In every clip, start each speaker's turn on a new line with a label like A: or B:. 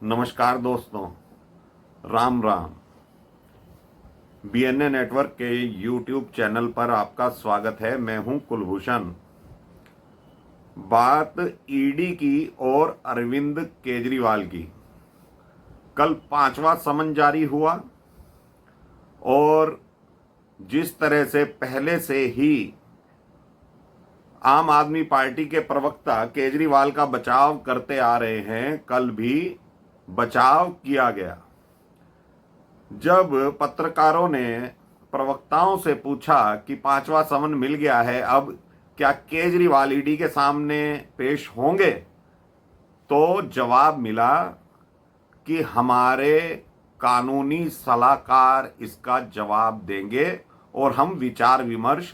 A: नमस्कार दोस्तों, Ram Ram. BNA network के यूट्यूब चैनल पर आपका स्वागत है। मैं हूं कुलभूषण। बात ईडी की और अरविंद केजरीवाल की। कल 5वां समन जारी हुआ और जिस तरह से पहले से ही आम आदमी पार्टी के प्रवक्ता केजरीवाल का बचाव करते आ रहे हैं, कल भी बचाव किया गया। जब पत्रकारों ने प्रवक्ताओं से पूछा कि 5वां समन मिल गया है, अब क्या केजरीवाल ईडी के सामने पेश होंगे, तो जवाब मिला कि हमारे कानूनी सलाहकार इसका जवाब देंगे और हम विचार विमर्श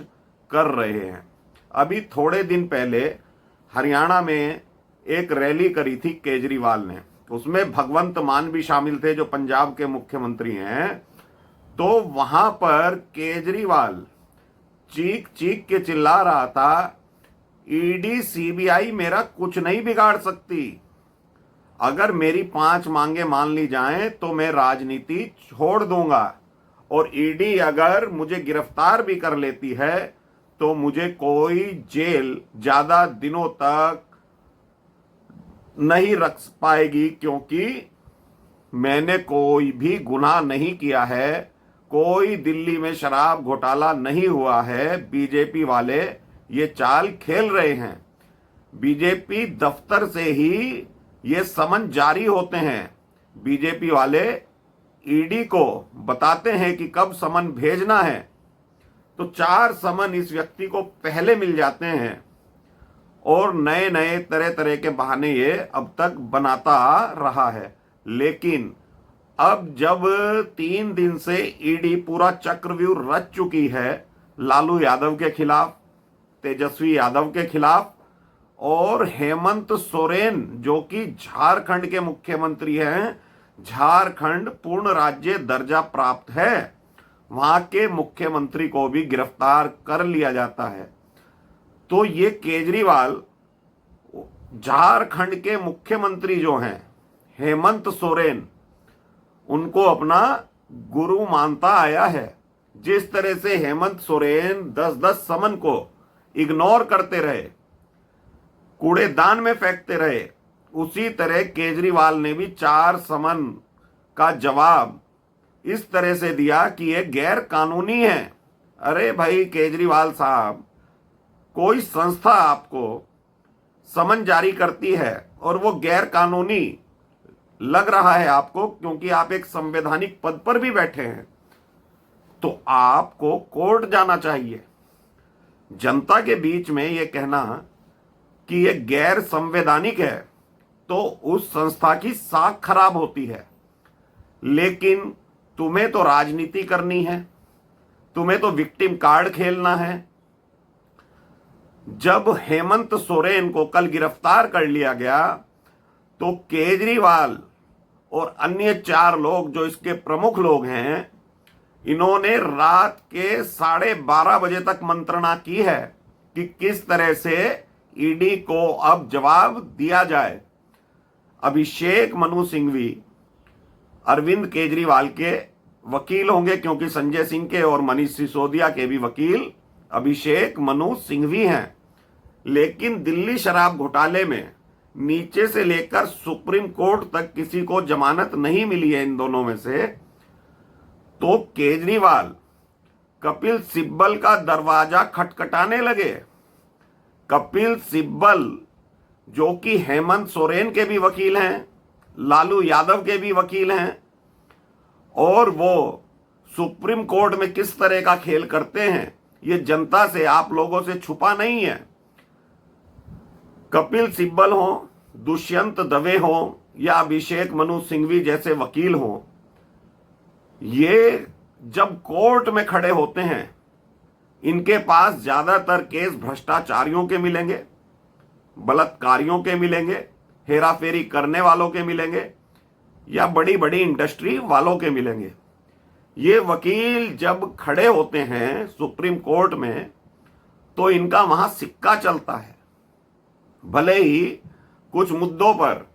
A: कर रहे हैं। अभी थोड़े दिन पहले हरियाणा में एक रैली करी थी केजरीवाल ने, उसमें भगवंत मान भी शामिल थे जो पंजाब के मुख्यमंत्री हैं। तो वहां पर केजरीवाल चीख चीख के चिल्ला रहा था, ईडी सीबीआई मेरा कुछ नहीं बिगाड़ सकती। अगर मेरी 5 मांगे मान ली जाएं तो मैं राजनीति छोड़ दूंगा, और ईडी अगर मुझे गिरफ्तार भी कर लेती है तो मुझे कोई जेल ज्यादा दिनों तक नहीं रख पाएगी, क्योंकि मैंने कोई भी गुनाह नहीं किया है, कोई दिल्ली में शराब घोटाला नहीं हुआ है। बीजेपी वाले ये चाल खेल रहे हैं। बीजेपी दफ्तर से ही ये समन जारी होते हैं। बीजेपी वाले ईडी को बताते हैं कि कब समन भेजना है, तो 4 समन इस व्यक्ति को पहले मिल जाते हैं और नए नए तरह तरह के बहाने ये अब तक बनाता रहा है। लेकिन अब जब 3 दिन से ईडी पूरा चक्रव्यूह रच चुकी है लालू यादव के खिलाफ, तेजस्वी यादव के खिलाफ, और हेमंत सोरेन जो कि झारखंड के मुख्यमंत्री हैं, झारखंड पूर्ण राज्य दर्जा प्राप्त है, वहां के मुख्यमंत्री को भी गिरफ्तार कर लिया जाता है। तो ये केजरीवाल झारखंड के मुख्यमंत्री जो हैं हेमंत सोरेन, उनको अपना गुरु मानता आया है। जिस तरह से हेमंत सोरेन 10-10 समन को इग्नोर करते रहे, कूड़ेदान में फेंकते रहे, उसी तरह केजरीवाल ने भी 4 समन का जवाब इस तरह से दिया कि ये गैर कानूनी है। अरे भाई केजरीवाल साहब, कोई संस्था आपको समन जारी करती है और वो गैर कानूनी लग रहा है आपको, क्योंकि आप एक संवैधानिक पद पर भी बैठे हैं, तो आपको कोर्ट जाना चाहिए। जनता के बीच में ये कहना कि ये गैर संवैधानिक है तो उस संस्था की साख खराब होती है। लेकिन तुम्हें तो राजनीति करनी है, तुम्हें तो विक्टिम कार्ड खेलना है। जब हेमंत सोरेन को कल गिरफ्तार कर लिया गया तो केजरीवाल और अन्य 4 लोग जो इसके प्रमुख लोग हैं, इन्होंने रात के 12:30 बजे तक मंत्रणा की है कि किस तरह से ईडी को अब जवाब दिया जाए। अभिषेक मनु सिंघवी अरविंद केजरीवाल के वकील होंगे, क्योंकि संजय सिंह के और मनीष सिसोदिया के भी वकील अभिषेक मनु सिंघवी हैं। लेकिन दिल्ली शराब घोटाले में नीचे से लेकर सुप्रीम कोर्ट तक किसी को जमानत नहीं मिली है इन दोनों में से। तो केजरीवाल कपिल सिब्बल का दरवाजा खटखटाने लगे। कपिल सिब्बल जो कि हेमंत सोरेन के भी वकील हैं, लालू यादव के भी वकील हैं, और वो सुप्रीम कोर्ट में किस तरह का खेल करते हैं ये जनता से, आप लोगों से छुपा नहीं है। कपिल सिब्बल हो, दुष्यंत दवे हो, या अभिषेक मनु सिंघवी जैसे वकील हो, ये जब कोर्ट में खड़े होते हैं, इनके पास ज्यादातर केस भ्रष्टाचारियों के मिलेंगे, बलात्कारियों के मिलेंगे, हेराफेरी करने वालों के मिलेंगे, या बड़ी बड़ी इंडस्ट्री वालों के मिलेंगे। ये वकील जब खड़े होते हैं सुप्रीम कोर्ट में तो इनका वहां सिक्का चलता है। भले ही कुछ मुद्दों पर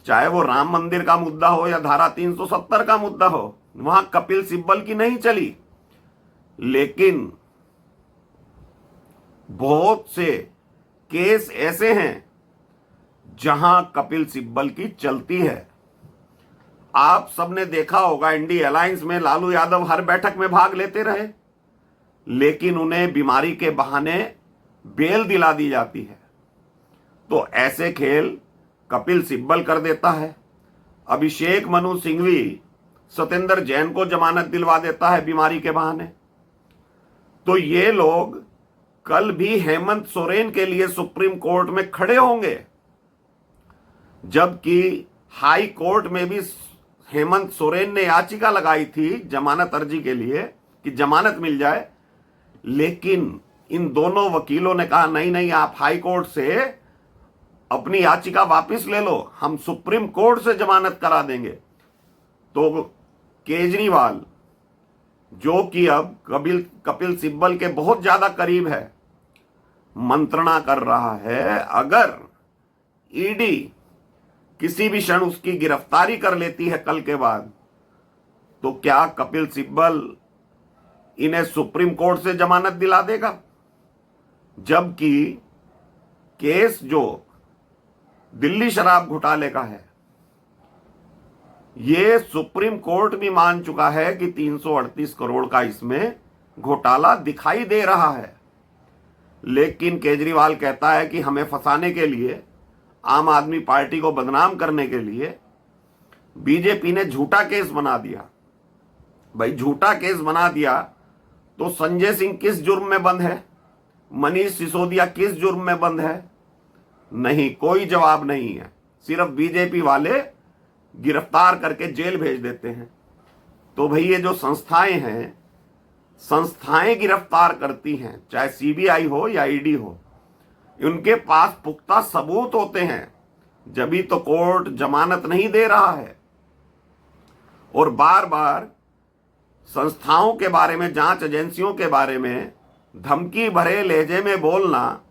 A: चाहे वो राम मंदिर का मुद्दा हो या धारा 370 का मुद्दा हो, वहां कपिल सिब्बल की नहीं चली। लेकिन बहुत से केस ऐसे हैं जहां कपिल सिब्बल की चलती है। आप सबने देखा होगा, इंडी अलायंस में लालू यादव हर बैठक में भाग लेते रहे, लेकिन उन्हें बीमारी के बहाने बेल दिला दी जाती है। तो ऐसे खेल कपिल सिब्बल कर देता है। अभिषेक मनु सिंघवी सत्येंद्र जैन को जमानत दिलवा देता है बीमारी के बहाने। तो ये लोग कल भी हेमंत सोरेन के लिए सुप्रीम कोर्ट में खड़े होंगे, जबकि हाई कोर्ट में भी हेमंत सोरेन ने याचिका लगाई थी जमानत अर्जी के लिए कि जमानत मिल जाए। लेकिन इन दोनों वकीलों ने कहा नहीं नहीं, आप हाई कोर्ट से अपनी याचिका वापस ले लो, हम सुप्रीम कोर्ट से जमानत करा देंगे। तो केजरीवाल, जो कि अब कपिल सिब्बल के बहुत ज्यादा करीब है, मंत्रणा कर रहा है अगर ईडी किसी भी क्षण उसकी गिरफ्तारी कर लेती है कल के बाद, तो क्या कपिल सिब्बल इन्हें सुप्रीम कोर्ट से जमानत दिला देगा। जबकि केस जो दिल्ली शराब घोटाले का है, यह सुप्रीम कोर्ट भी मान चुका है कि 338 करोड़ का इसमें घोटाला दिखाई दे रहा है। लेकिन केजरीवाल कहता है कि हमें फंसाने के लिए, आम आदमी पार्टी को बदनाम करने के लिए बीजेपी ने झूठा केस बना दिया। भाई झूठा केस बना दिया तो संजय सिंह किस जुर्म में बंद है, मनीष सिसोदिया किस जुर्म में बंद है? नहीं, कोई जवाब नहीं है। सिर्फ बीजेपी वाले गिरफ्तार करके जेल भेज देते हैं। तो भाई ये जो संस्थाएं हैं, संस्थाएं गिरफ्तार करती हैं, चाहे सीबीआई हो या ईडी हो, उनके पास पुख्ता सबूत होते हैं, जभी तो कोर्ट जमानत नहीं दे रहा है। और बार बार संस्थाओं के बारे में, जांच एजेंसियों के बारे में धमकी भरे लहजे में बोलना,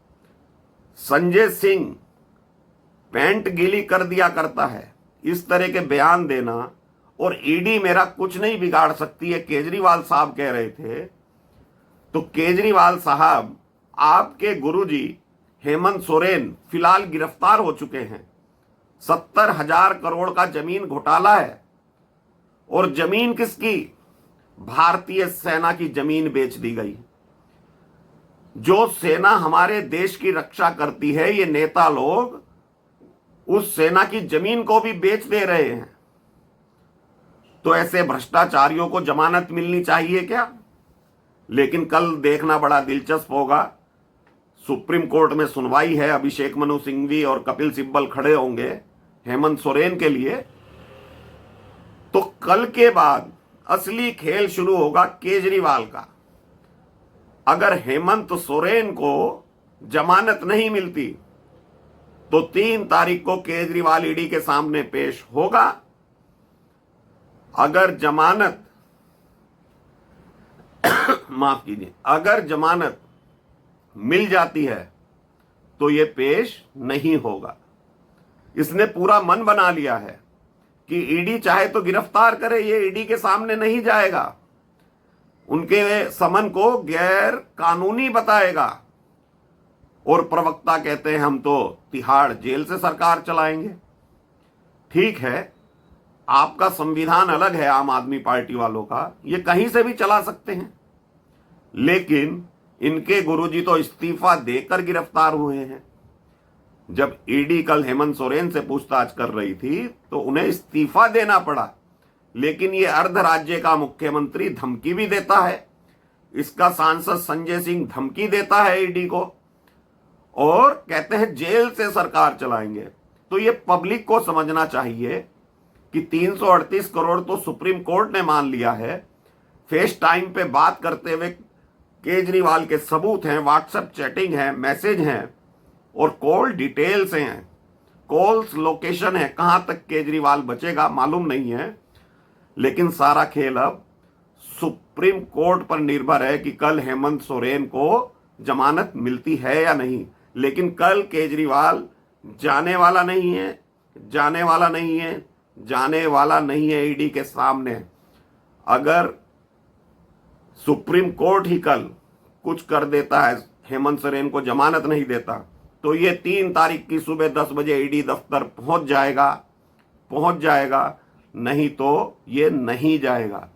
A: संजय सिंह पैंट गीली कर दिया करता है, इस तरह के बयान देना, और ईडी मेरा कुछ नहीं बिगाड़ सकती है केजरीवाल साहब कह रहे थे। तो केजरीवाल साहब, आपके गुरुजी हेमंत सोरेन फिलहाल गिरफ्तार हो चुके हैं। 70,000 करोड़ का जमीन घोटाला है, और जमीन किसकी? भारतीय सेना की जमीन बेच दी गई। जो सेना हमारे देश की रक्षा करती है, ये नेता लोग उस सेना की जमीन को भी बेच दे रहे हैं। तो ऐसे भ्रष्टाचारियों को जमानत मिलनी चाहिए क्या? लेकिन कल देखना बड़ा दिलचस्प होगा। सुप्रीम कोर्ट में सुनवाई है, अभिषेक मनु सिंघवी और कपिल सिब्बल खड़े होंगे हेमंत सोरेन के लिए। तो कल के बाद असली खेल शुरू होगा केजरीवाल का। अगर हेमंत सोरेन को जमानत नहीं मिलती तो 3 तारीख को केजरीवाल ईडी के सामने पेश होगा। अगर जमानत माफ कीजिए, अगर जमानत मिल जाती है तो यह पेश नहीं होगा। इसने पूरा मन बना लिया है कि ईडी चाहे तो गिरफ्तार करे, ये ईडी के सामने नहीं जाएगा, उनके समन को गैर कानूनी बताएगा। और प्रवक्ता कहते हैं हम तो तिहाड़ जेल से सरकार चलाएंगे। ठीक है, आपका संविधान अलग है आम आदमी पार्टी वालों का, ये कहीं से भी चला सकते हैं, लेकिन इनके गुरुजी तो इस्तीफा देकर गिरफ्तार हुए हैं। जब ईडी कल हेमंत सोरेन से पूछताछ कर रही थी तो उन्हें इस्तीफा देना पड़ा, लेकिन ये अर्ध राज्य का मुख्यमंत्री धमकी भी देता है, इसका सांसद संजय सिंह धमकी देता है ईडी को, और कहते हैं जेल से सरकार चलाएंगे। तो ये पब्लिक को समझना चाहिए कि 338 करोड़ तो सुप्रीम कोर्ट ने मान लिया है। फेस टाइम पे बात करते हुए केजरीवाल के सबूत हैं, व्हाट्सएप चैटिंग है, मैसेज हैं, और कॉल डिटेल्स हैं, कॉल्स लोकेशन है। कहां तक केजरीवाल बचेगा मालूम नहीं है, लेकिन सारा खेल अब सुप्रीम कोर्ट पर निर्भर है कि कल हेमंत सोरेन को जमानत मिलती है या नहीं। लेकिन कल केजरीवाल जाने वाला नहीं है, जाने वाला नहीं है, जाने वाला नहीं है ईडी के सामने। अगर सुप्रीम कोर्ट ही कल कुछ कर देता है, हेमंत सोरेन को जमानत नहीं देता, तो ये 3 तारीख की सुबह 10 बजे ईडी दफ्तर पहुंच जाएगा, नहीं तो ये नहीं जाएगा।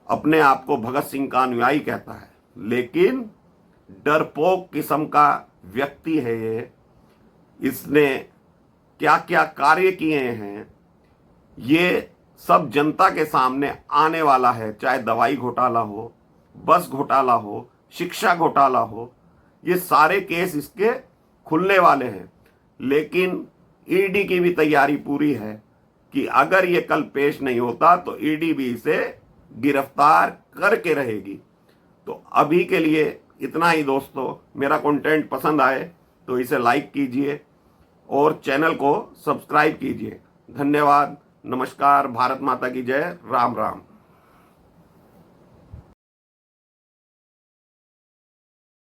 A: अपने आप को भगत सिंह का अनुयायी कहता है, लेकिन डरपोक किस्म का व्यक्ति है ये। इसने क्या क्या कार्य किए हैं ये सब जनता के सामने आने वाला है। चाहे दवाई घोटाला हो, बस घोटाला हो, शिक्षा घोटाला हो, ये सारे केस इसके खुलने वाले हैं। लेकिन ईडी की भी तैयारी पूरी है कि अगर ये कल पेश नहीं होता तो ईडी भी इसे गिरफ्तार करके रहेगी। तो अभी के लिए इतना ही दोस्तों। मेरा कंटेंट पसंद आए तो इसे लाइक कीजिए और चैनल को सब्सक्राइब कीजिए। धन्यवाद, नमस्कार, भारत माता की जय, राम राम।